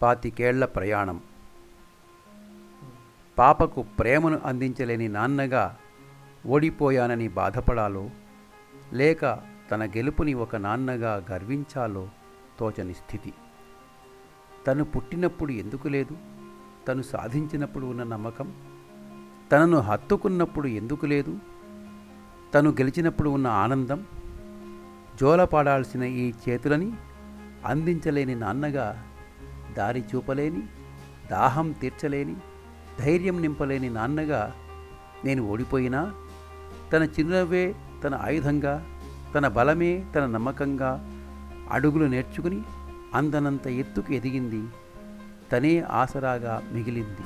పాతికేళ్ల ప్రయాణం. పాపకు ప్రేమను అందించలేని నాన్నగా ఓడిపోయానని బాధపడాలో, లేక తన గెలుపుని ఒక నాన్నగా గర్వించాలో తోచని స్థితి. తను పుట్టినప్పుడు ఎందుకు లేదు తను సాధించినప్పుడు ఉన్న నమ్మకం? తనను హత్తుకున్నప్పుడు ఎందుకు లేదు తను గెలిచినప్పుడు ఉన్న ఆనందం? జోలపాడాల్సిన ఈ చేతులని అందించలేని నాన్నగా, దారి చూపలేని, దాహం తీర్చలేని, ధైర్యం నింపలేని నాన్నగా నేను ఓడిపోయినా, తన చిరునవ్వే తన ఆయుధంగా, తన బలమే తన నమ్మకంగా అడుగులు నేర్చుకుని అందనంత ఎత్తుకు ఎదిగింది, తనే ఆసరాగా మిగిలింది.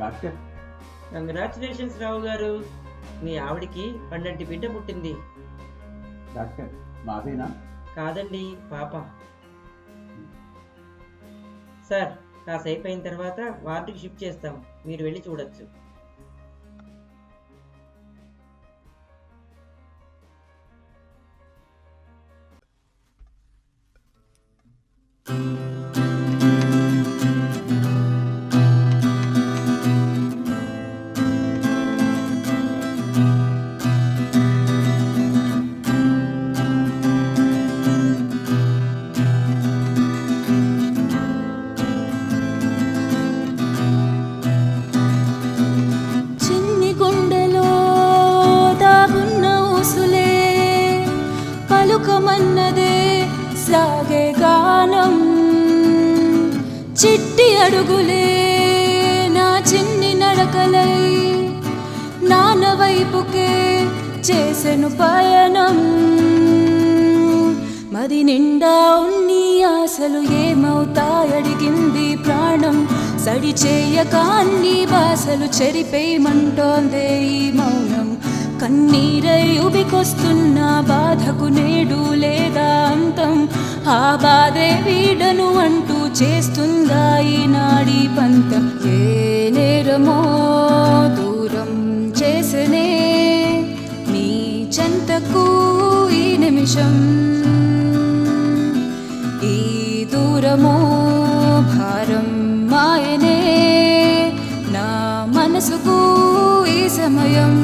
డాక్టర్, కంగ్రాచులేషన్స్ రావు గారు, మీ ఆవిడికి పండంటి బిడ్డ పుట్టింది. డాక్టర్ మాదేనా? కాదండి, పాప. సార్, కాసేపు అయిన తర్వాత వార్డుకి షిఫ్ట్ చేస్తాం, మీరు వెళ్ళి చూడొచ్చు. పలుకమన్నదే సాగే గానం, చిట్టి అడుగులే నా చిన్ని నడకలై నాన్న వైపుకే చేసెను పయనం. మది నిండా ఉన్ని ఆశలు ఏమవుతాయడిగింది ప్రాణం, సడి చేయక అన్ని బాసలు చెరిపేయమంటోందే ఈ మౌనం. కన్నీరై ఉబికొస్తున్న బాధకు నేడు లేదా అంతం, ఆ బాధే వీడను అంటూ చేస్తుందా ఈనాడి పంతం. ఏ నేరమో దూరం చేసనే నీ చెంతకు ఈ నిమిషం, ఈ దూరమో భారం మాయనే నా మనసుకు ఈ సమయం.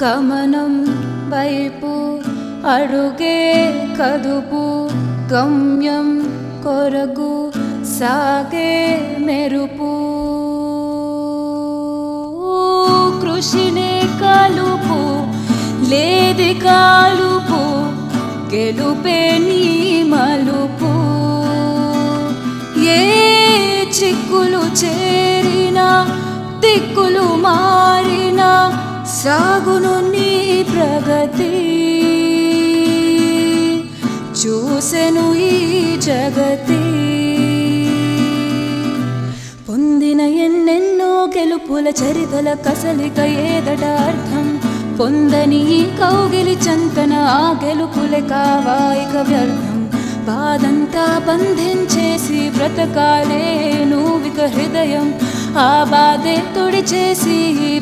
గమనం వైపు అడుగే కదుపు, గమ్యం కొరకు సాగే మెరుపు. కృషినే కలుపు లేది కాలుపు, గెలుపే నీ మలుపు. ఏ చిక్కులు చేరినా దిక్కులు మారినా సాగును నీ ప్రగతి, చూసెను ఈ జగతి. పొందిన ఎన్నెన్నో గెలుపుల చరితల కసలిక ఏదట అర్థం, పొందని కౌగిలి చంతన ఆ గెలుపులే కావాయిక వ్యర్థం. బాధంతా బంధించేసి బ్రతకాలే నువ్విక హృదయం, ఆ బాధే తొడి చేసి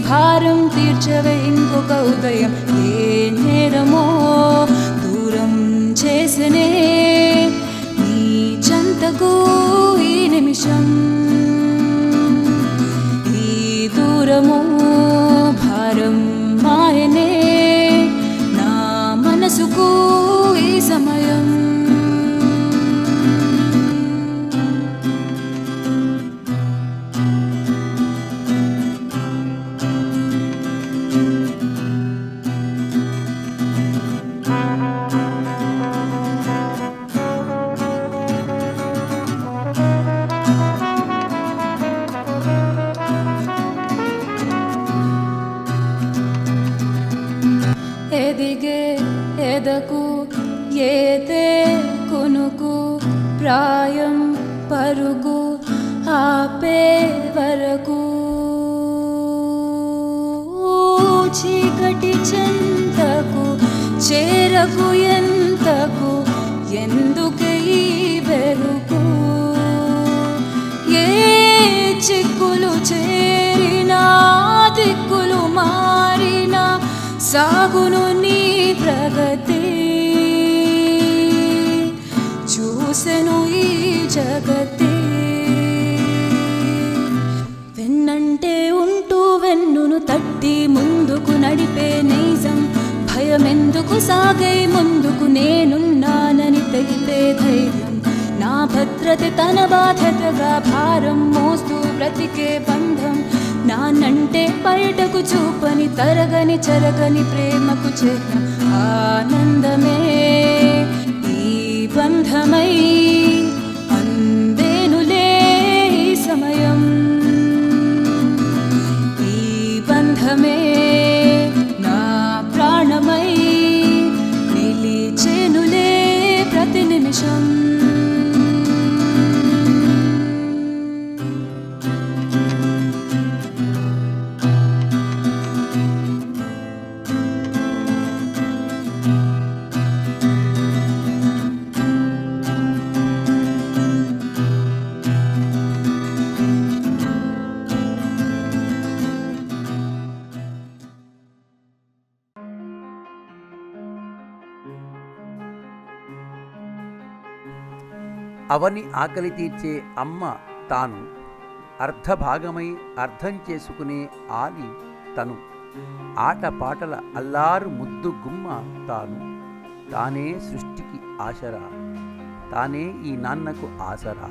భారం తీర్చవే ఇంకొక ఉదయం. ఏ నేరమో దూరం చేసనే నీ చెంతకు ఈ నిమిషం, ఈ దూరమో భారం మాయనే నా మనసుకు ఈ సమయం. ఎదిగే ఎదకు ఏదే కొనుకు ప్రాయం పరుగు ఆపే వరకు చీకటి చెంతకు చేరకు ఎంతకు ఎందుకే ఈ బెరుకు ఏ చిక్కులు చేరినా దిక్కులు మారినా సాగును నీ ప్రగతి చూసెను ఈ జగతి వెన్నంటే ఉంటూ వెన్నును తట్టి ముందుకు నడిపే నైజం భయమెందుకు సాగై ముందుకు నేనున్నానని తెలిపే ధైర్యం నా భద్రత తన బాధ్యతగా భారం మోస్తూ బ్రతికే బంధం నానంటే బయటకు చూపని తరగని చెరగని ప్రేమకు చిహ్నం ఆనందమే ఈ బంధమై అందేనులే ఈ సమయం ఈ బంధమే నా ప్రాణమై నిలిచేనులే ప్రతి నిమిషం అవని ఆకలి తీర్చే అమ్మ తాను, అర్ధభాగమై అర్థం చేసుకునే ఆలి తను, ఆటపాటల అల్లారు ముద్దు గుమ్మ తాను, తానే సృష్టికి ఆశరా, తానే ఈ నాన్నకు ఆసరా.